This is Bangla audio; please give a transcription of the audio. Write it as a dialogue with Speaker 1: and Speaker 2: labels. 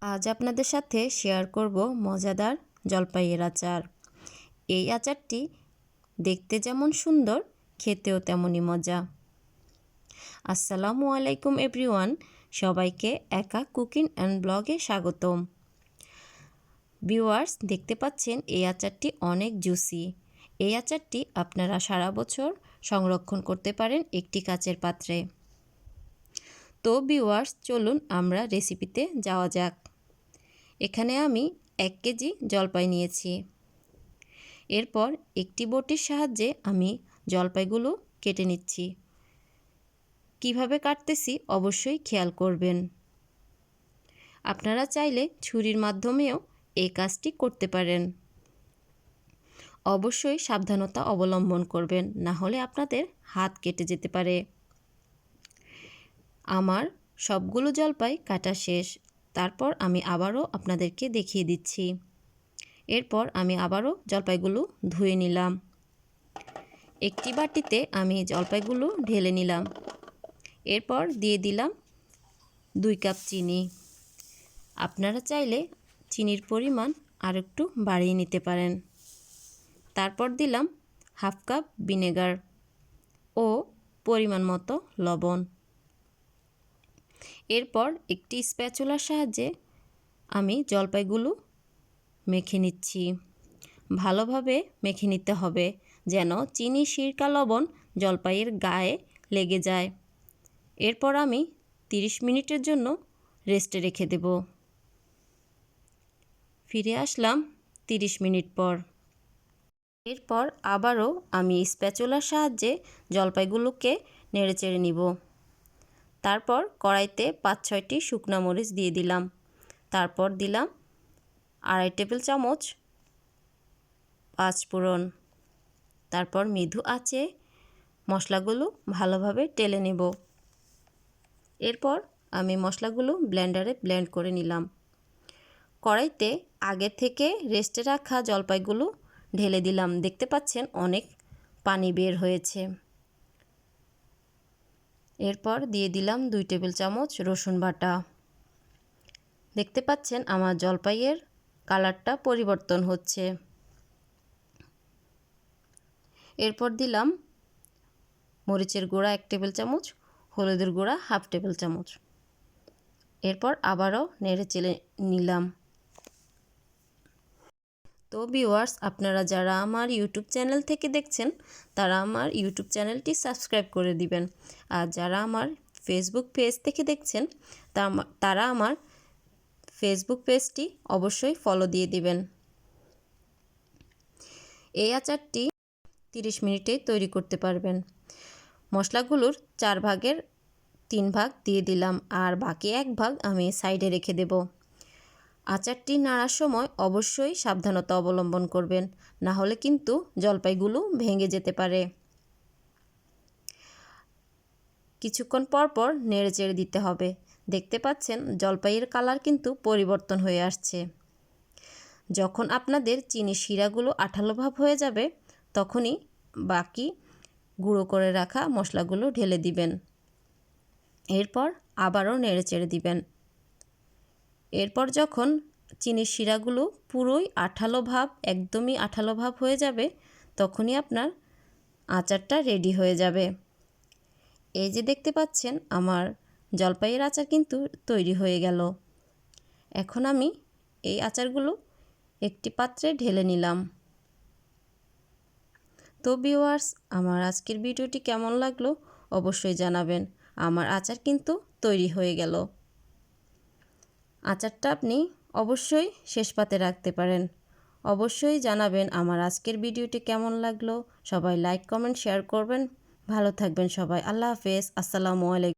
Speaker 1: আজ আপনাদের সাথে শেয়ার করব মজাদার জলপাইয়ের আচার। এই আচারটি দেখতে যেমন সুন্দর, খেতেও তেমনই মজা। আসসালামু আলাইকুম এভরিওয়ান, সবাইকে একা কুকিং অ্যান্ড ব্লগে স্বাগতম। ভিউয়ার্স, দেখতে পাচ্ছেন এই আচারটি অনেক জুসি। এই আচারটি আপনারা সারা বছর সংরক্ষণ করতে পারেন একটি কাচের পাত্রে। তো ভিউয়ার্স, চলুন আমরা রেসিপিতে যাওয়া যাক। এখানে আমি 1 কেজি জলপাই নিয়েছি। এরপর একটি বটির সাহায্যে আমি জলপাইগুলো কেটে নিচ্ছি। কিভাবে কাটতেছি অবশ্যই খেয়াল করবেন। আপনারা চাইলে ছুরির মাধ্যমেও এই কাজটি করতে পারেন। অবশ্যই সাবধানতা অবলম্বন করবেন, না হলে আপনাদের হাত কেটে যেতে পারে। আমার সবগুলো জলপাই কাটা শেষ। তারপর আমি আবারও আপনাদেরকে দেখিয়ে দিচ্ছি। এরপর আমি আবারও জলপাইগুলো ধুয়ে নিলাম। একটি বাটিতে আমি জলপাইগুলো ঢেলে নিলাম। এরপর দিয়ে দিলাম 2 কাপ চিনি। আপনারা চাইলে চিনির পরিমাণ আর একটু বাড়িয়ে নিতে পারেন। তারপর দিলাম 1/2 কাপ ভিনেগার ও পরিমাণ মতো লবণ। এরপর একটি স্প্যাচুলার সাহায্যে আমি জলপাইগুলো মেখে নিচ্ছি। ভালোভাবে মেখে নিতে হবে যেন চিনি, সিরকা, লবণ জলপাইয়ের গায়ে লেগে যায়। এরপর আমি 30 মিনিটের জন্য রেস্টে রেখে দেব। ফিরে আসলাম 30 মিনিট পর। এরপর আবারও আমি স্প্যাচুলার সাহায্যে জলপাইগুলোকে নেড়েচেড়ে নিব। তারপর কড়াইতে 5-6টি শুকনো মরিচ দিয়ে দিলাম। তারপর দিলাম 2.5 টেবিল চামচ পাঁচফোড়ন। তারপর মৃদু আঁচে মশলাগুলো ভালোভাবে টেলে নেব। এরপর আমি মশলাগুলো ব্লেন্ডারে ব্লেন্ড করে নিলাম। কড়াইতে আগে থেকে রেস্টে রাখা জলপাইগুলো ঢেলে দিলাম। দেখতে পাচ্ছেন অনেক পানি বের হয়েছে। এরপর দিয়ে দিলাম 2 টেবিল চামচ রসুন বাটা। দেখতে পাচ্ছেন আমার জলপাইয়ের কালারটা পরিবর্তন হচ্ছে। এরপর দিলাম মরিচের গুঁড়া 1 টেবিল চামচ, হলুদের গুঁড়া 1/2 টেবিল চামচ। এরপর আবারও নেড়েচেড়ে নিলাম। তো ভিউয়ার্স, আপনারা যারা আমার ইউটিউব চ্যানেল থেকে দেখছেন তারা আমার ইউটিউব চ্যানেলটি সাবস্ক্রাইব করে দিবেন। আর যারা আমার ফেসবুক পেজ থেকে দেখছেন তারা আমার ফেসবুক পেজটি অবশ্যই ফলো দিয়ে দিবেন। এই আচারটি 30 মিনিটে তৈরি করতে পারবেন। মশলাগুলোর 4 ভাগের 3 ভাগ দিয়ে দিলাম, আর বাকি 1 ভাগ আমি সাইডে রেখে দেব। আচারটি নাড়ার সময় অবশ্যই সাবধানতা অবলম্বন করবেন, না হলে কিন্তু জলপাইগুলো ভেঙে যেতে পারে। কিছুক্ষণ পর পর নেড়েচেড়ে দিতে হবে। দেখতে পাচ্ছেন জলপাইয়ের কালার কিন্তু পরিবর্তন হয়ে আসছে। যখন আপনাদের চিনি শিরাগুলো আঠালো ভাব হয়ে যাবে তখনই বাকি গুঁড়ো করে রাখা মশলাগুলো ঢেলে দিবেন। এরপর আবারও নেড়েচেড়ে দিবেন। এরপর যখন চিনির শিরাগুলো পুরোই আঠালো ভাব, একদমই আঠালো ভাব হয়ে যাবে তখনই আপনার আচারটা রেডি হয়ে যাবে। এই যে দেখতে পাচ্ছেন আমার জলপাইয়ের আচার কিন্তু তৈরি হয়ে গেল। এখন আমি এই আচারগুলো একটি পাত্রে ঢেলে নিলাম। তো ভিউয়ার্স, আমার আজকের ভিডিওটি কেমন লাগলো অবশ্যই জানাবেন। আমার আচার কিন্তু তৈরি হয়ে গেল। আচারটা আপনি অবশ্যই শেষ পাতে রাখতে পারেন। অবশ্যই জানাবেন আমার আজকের ভিডিওটি কেমন লাগলো। সবাই লাইক, কমেন্ট, শেয়ার করবেন। ভালো থাকবেন সবাই। আল্লাহ হাফেজ। আসসালামু আলাইকুম।